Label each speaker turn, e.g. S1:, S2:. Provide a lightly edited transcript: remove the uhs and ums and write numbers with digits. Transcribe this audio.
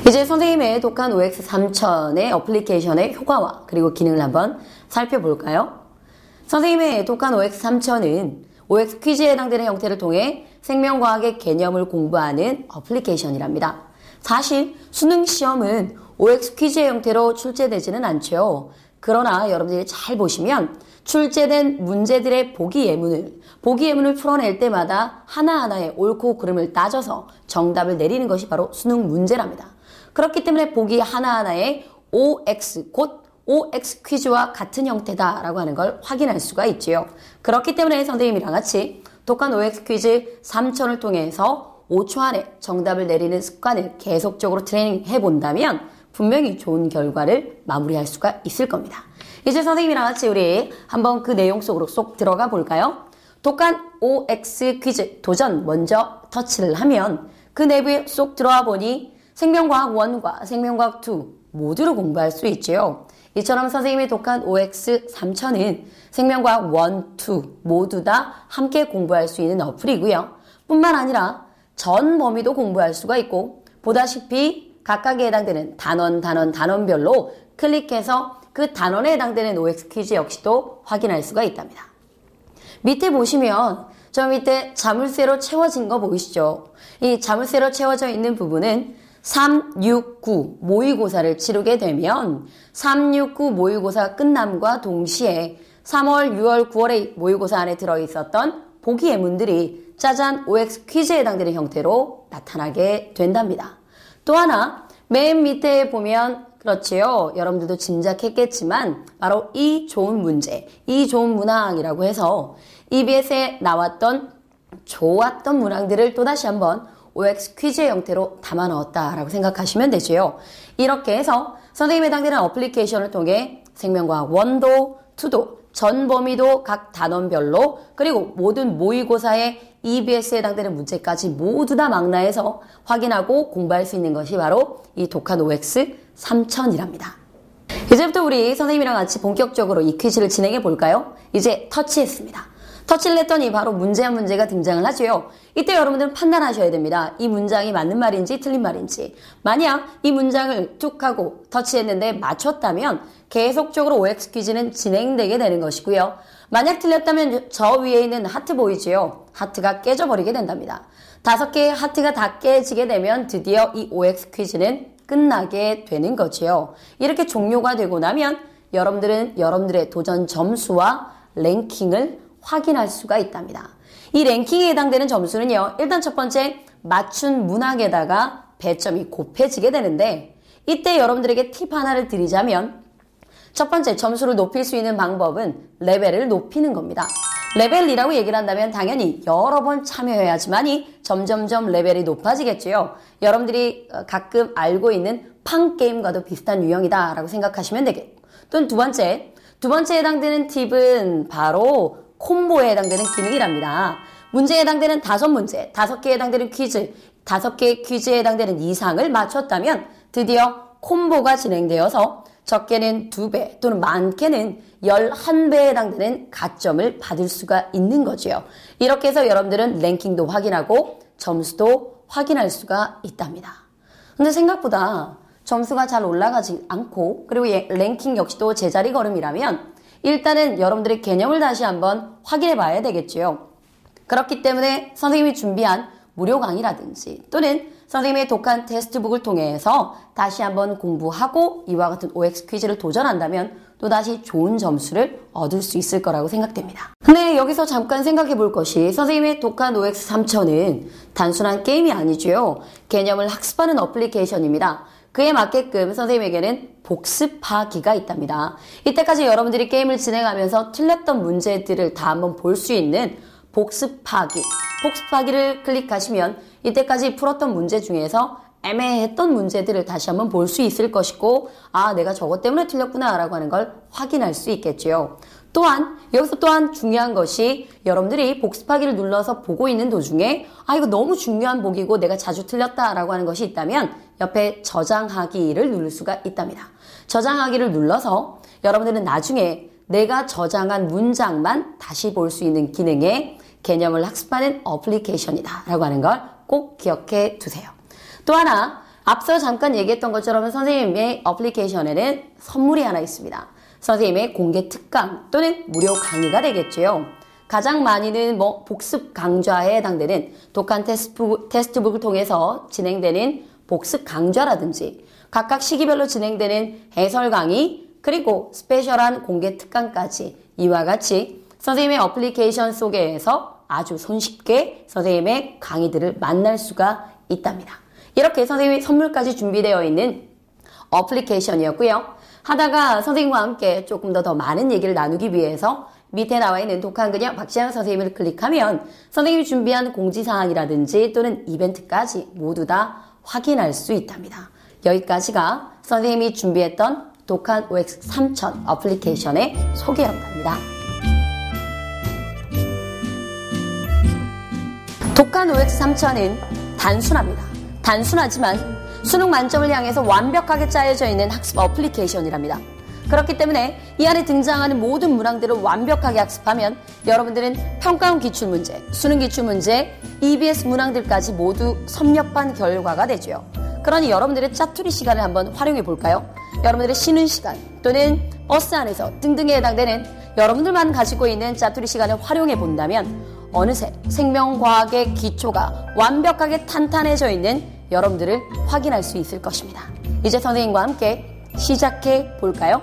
S1: 이제 선생님의 독한 OX 3000의 어플리케이션의 효과와 그리고 기능을 한번 살펴볼까요? 선생님의 독한 OX 3000은 OX 퀴즈에 해당되는 형태를 통해 생명과학의 개념을 공부하는 어플리케이션이랍니다. 사실 수능 시험은 OX 퀴즈의 형태로 출제되지는 않죠. 그러나 여러분들이 잘 보시면 출제된 문제들의 보기 예문을 풀어낼 때마다 하나하나의 옳고 그름을 따져서 정답을 내리는 것이 바로 수능 문제랍니다. 그렇기 때문에 보기 하나하나에 OX, 곧 OX 퀴즈와 같은 형태다라고 하는 걸 확인할 수가 있지요. 그렇기 때문에 선생님이랑 같이 독한 OX 퀴즈 3000을 통해서 5초 안에 정답을 내리는 습관을 계속적으로 트레이닝해 본다면 분명히 좋은 결과를 마무리할 수가 있을 겁니다. 이제 선생님이랑 같이 우리 한번 그 내용 속으로 쏙 들어가 볼까요? 독한 OX 퀴즈 도전 먼저 터치를 하면 그 내부에 쏙 들어와 보니 생명과학 1과 생명과학 2 모두를 공부할 수 있지요. 이처럼 선생님의 독한 OX 3000은 생명과학 1, 2 모두 다 함께 공부할 수 있는 어플이고요. 뿐만 아니라 전 범위도 공부할 수가 있고 보다시피 각각에 해당되는 단원별로 클릭해서 그 단원에 해당되는 OX 퀴즈 역시도 확인할 수가 있답니다. 밑에 보시면 저 밑에 자물쇠로 채워진 거 보이시죠? 이 자물쇠로 채워져 있는 부분은 369 모의고사를 치르게 되면 369 모의고사 끝남과 동시에 3월, 6월, 9월의 모의고사 안에 들어있었던 보기 예문들이 짜잔 OX 퀴즈에 해당되는 형태로 나타나게 된답니다. 또 하나 맨 밑에 보면 그렇지요. 여러분들도 짐작했겠지만 바로 이 좋은 문제, 이 좋은 문항이라고 해서 EBS에 나왔던 좋았던 문항들을 또다시 한번 OX 퀴즈의 형태로 담아 넣었다라고 생각하시면 되지요. 이렇게 해서 선생님에 해당되는 어플리케이션을 통해 생명과학 1도, 2도, 전 범위도 각 단원별로 그리고 모든 모의고사의 EBS에 해당되는 문제까지 모두 다 망라해서 확인하고 공부할 수 있는 것이 바로 이 독한 OX 3000이랍니다. 이제부터 우리 선생님이랑 같이 본격적으로 이 퀴즈를 진행해 볼까요? 이제 터치했습니다. 터치를 했더니 바로 문제 한 문제가 등장을 하죠. 이때 여러분들은 판단하셔야 됩니다. 이 문장이 맞는 말인지 틀린 말인지. 만약 이 문장을 툭 하고 터치했는데 맞췄다면 계속적으로 OX 퀴즈는 진행되게 되는 것이고요. 만약 틀렸다면 저 위에 있는 하트 보이지요? 하트가 깨져버리게 된답니다. 5개의 하트가 다 깨지게 되면 드디어 이 OX 퀴즈는 끝나게 되는 거지요. 이렇게 종료가 되고 나면 여러분들은 여러분들의 도전 점수와 랭킹을 확인할 수가 있답니다. 이 랭킹에 해당되는 점수는요. 일단 첫 번째 맞춘 문항에다가 배점이 곱해지게 되는데 이때 여러분들에게 팁 하나를 드리자면 첫 번째 점수를 높일 수 있는 방법은 레벨을 높이는 겁니다. 레벨이라고 얘기를 한다면 당연히 여러 번 참여해야지만이 점점점 레벨이 높아지겠지요. 여러분들이 가끔 알고 있는 팡게임과도 비슷한 유형이다 라고 생각하시면 되겠고 또는 두 번째에 해당되는 팁은 바로 콤보에 해당되는 기능이랍니다. 문제에 해당되는 5문제, 5개에 해당되는 퀴즈, 5개의 퀴즈에 해당되는 이상을 맞췄다면 드디어 콤보가 진행되어서 적게는 2배 또는 많게는 11배에 해당되는 가점을 받을 수가 있는 거지요. 이렇게 해서 여러분들은 랭킹도 확인하고 점수도 확인할 수가 있답니다. 근데 생각보다 점수가 잘 올라가지 않고 그리고 랭킹 역시도 제자리 걸음이라면 일단은 여러분들의 개념을 다시 한번 확인해 봐야 되겠지요. 그렇기 때문에 선생님이 준비한 무료 강의라든지 또는 선생님의 독한 테스트북을 통해서 다시 한번 공부하고 이와 같은 OX 퀴즈를 도전한다면 또다시 좋은 점수를 얻을 수 있을 거라고 생각됩니다. 근데 여기서 잠깐 생각해 볼 것이 선생님의 독한 OX 3000은 단순한 게임이 아니죠. 개념을 학습하는 어플리케이션입니다. 그에 맞게끔 선생님에게는 복습하기가 있답니다. 이때까지 여러분들이 게임을 진행하면서 틀렸던 문제들을 다 한번 볼 수 있는 복습하기를 클릭하시면 이때까지 풀었던 문제 중에서 애매했던 문제들을 다시 한번 볼 수 있을 것이고 아 내가 저것 때문에 틀렸구나 라고 하는 걸 확인할 수 있겠지요. 또한 여기서 또한 중요한 것이 여러분들이 복습하기를 눌러서 보고 있는 도중에 아 이거 너무 중요한 보기고 내가 자주 틀렸다라고 하는 것이 있다면 옆에 저장하기를 누를 수가 있답니다. 저장하기를 눌러서 여러분들은 나중에 내가 저장한 문장만 다시 볼 수 있는 기능의 개념을 학습하는 어플리케이션이다 라고 하는 걸 꼭 기억해 두세요. 또 하나 앞서 잠깐 얘기했던 것처럼 선생님의 어플리케이션에는 선물이 하나 있습니다. 선생님의 공개 특강 또는 무료 강의가 되겠죠. 가장 많이는 복습 강좌에 해당되는 독한 테스트북을 통해서 진행되는 복습 강좌라든지 각각 시기별로 진행되는 해설 강의 그리고 스페셜한 공개 특강까지 이와 같이 선생님의 어플리케이션 속에서 아주 손쉽게 선생님의 강의들을 만날 수가 있답니다. 이렇게 선생님의 선물까지 준비되어 있는 어플리케이션이었고요. 하다가 선생님과 함께 조금 더 많은 얘기를 나누기 위해서 밑에 나와 있는 독한 그녀 박시영 선생님을 클릭하면 선생님이 준비한 공지사항이라든지 또는 이벤트까지 모두 다 확인할 수 있답니다. 여기까지가 선생님이 준비했던 독한 OX 3000 어플리케이션의 소개였답니다. 독한 OX 3000은 단순합니다. 단순하지만 수능 만점을 향해서 완벽하게 짜여져 있는 학습 어플리케이션이랍니다. 그렇기 때문에 이 안에 등장하는 모든 문항들을 완벽하게 학습하면 여러분들은 평가원 기출문제, 수능 기출문제, EBS 문항들까지 모두 섭렵한 결과가 되죠. 그러니 여러분들의 짜투리 시간을 한번 활용해 볼까요? 여러분들의 쉬는 시간 또는 버스 안에서 등등에 해당되는 여러분들만 가지고 있는 짜투리 시간을 활용해 본다면 어느새 생명과학의 기초가 완벽하게 탄탄해져 있는 여러분들을 확인할 수 있을 것입니다. 이제 선생님과 함께 시작해 볼까요?